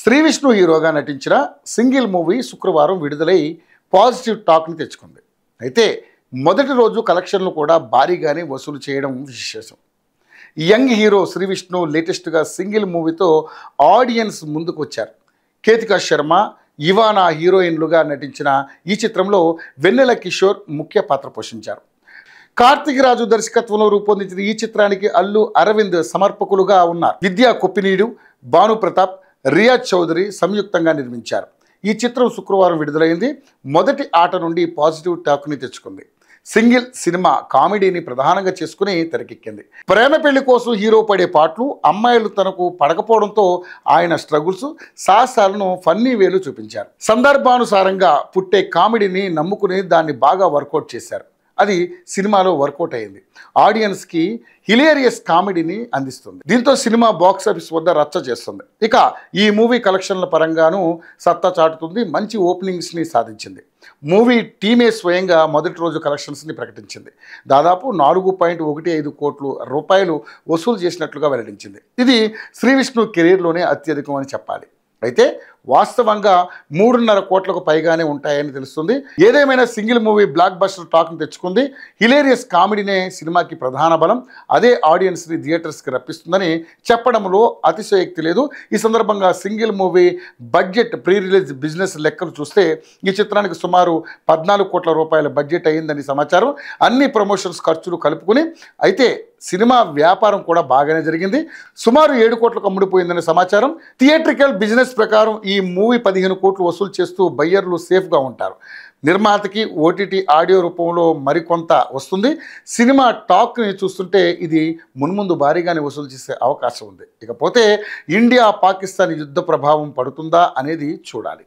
శ్రీ విష్ణు హీరోగా నటించిన single movie శుక్రవారం విడుదలై పాజిటివ్ టాక్ని తెచ్చుకుంది. అయితే మొదటి రోజు కలెక్షన్లు కూడా భారీగానే వసూలు చేయడం విశేషం. యంగ్ హీరో శ్రీ విష్ణు లేటెస్ట్గా సింగిల్ మూవీతో ఆడియన్స్ ముందుకు వచ్చారు. కేతికా శర్మ, ఇవానా హీరోయిన్లుగా నటించిన ఈ చిత్రంలో వెన్నెల కిషోర్ ముఖ్య పాత్ర పోషించారు. కార్తిక్ రాజు దర్శకత్వంలో రూపొందించిన ఈ చిత్రానికి అల్లు అరవింద్ సమర్పకులుగా ఉన్నారు. విద్యా కొప్పినీడు, భాను ప్రతాప్, రియాజ్ చౌదరి సంయుక్తంగా నిర్మించారు. ఈ చిత్రం శుక్రవారం విడుదలైంది. మొదటి ఆట నుండి పాజిటివ్ టాక్ని తెచ్చుకుంది. సింగిల్ సినిమా కామెడీని ప్రధానంగా చేసుకుని తెరకెక్కింది. ప్రేమ పెళ్లి కోసం హీరో పడే పాటలు, అమ్మాయిలు తనకు పడకపోవడంతో ఆయన స్ట్రగుల్స్, సాహసాలను ఫన్నీ వేలు చూపించారు. సందర్భానుసారంగా పుట్టే కామెడీని నమ్ముకుని దాన్ని బాగా వర్కౌట్ చేశారు. అది సినిమాలో వర్కౌట్ అయింది. ఆడియన్స్కి హిలేరియస్ కామెడీని అందిస్తుంది. దీంతో సినిమా బాక్సాఫీస్ వద్ద రచ్చ చేస్తుంది. ఇక ఈ మూవీ కలెక్షన్ల పరంగానూ సత్తా చాటుతుంది. మంచి ఓపెనింగ్స్ని సాధించింది. మూవీ టీమే స్వయంగా మొదటి రోజు కలెక్షన్స్ని ప్రకటించింది. దాదాపు 4.15 కోట్ల రూపాయలు వసూలు చేసినట్లుగా వెల్లడించింది. ఇది శ్రీ విష్ణు కెరీర్లోనే అత్యధికం అని చెప్పాలి. అయితే వాస్తవంగా 3.5 కోట్లకు పైగానే ఉంటాయని తెలుస్తుంది. ఏదేమైనా సింగిల్ మూవీ బ్లాక్ బస్టర్ టాక్ని తెచ్చుకుంది. హిలేరియస్ కామెడీనే సినిమాకి ప్రధాన బలం. అదే ఆడియన్స్ని థియేటర్స్కి రప్పిస్తుందని చెప్పడంలో అతిశయోక్తి లేదు. ఈ సందర్భంగా single movie budget, pre release business లెక్కలు చూస్తే ఈ చిత్రానికి సుమారు 14 కోట్ల రూపాయల బడ్జెట్ అయిందని సమాచారం. అన్ని ప్రమోషన్స్ ఖర్చులు కలుపుకుని. అయితే సినిమా వ్యాపారం కూడా బాగానే జరిగింది. సుమారు 7 కోట్లకు అమ్ముడిపోయిందని సమాచారం. థియేట్రికల్ బిజినెస్ ప్రకారం ఈ మూవీ 15 కోట్లు వసూలు చేస్తూ బయ్యర్లు సేఫ్గా ఉంటారు. నిర్మాతకి ఓటీటీ ఆడియో రూపంలో మరికొంత వస్తుంది. సినిమా టాక్ని చూస్తుంటే ఇది మున్ముందు భారీగానే వసూలు చేసే అవకాశం ఉంది. ఇకపోతే ఇండియా పాకిస్తాన్ యుద్ధ ప్రభావం పడుతుందా అనేది చూడాలి.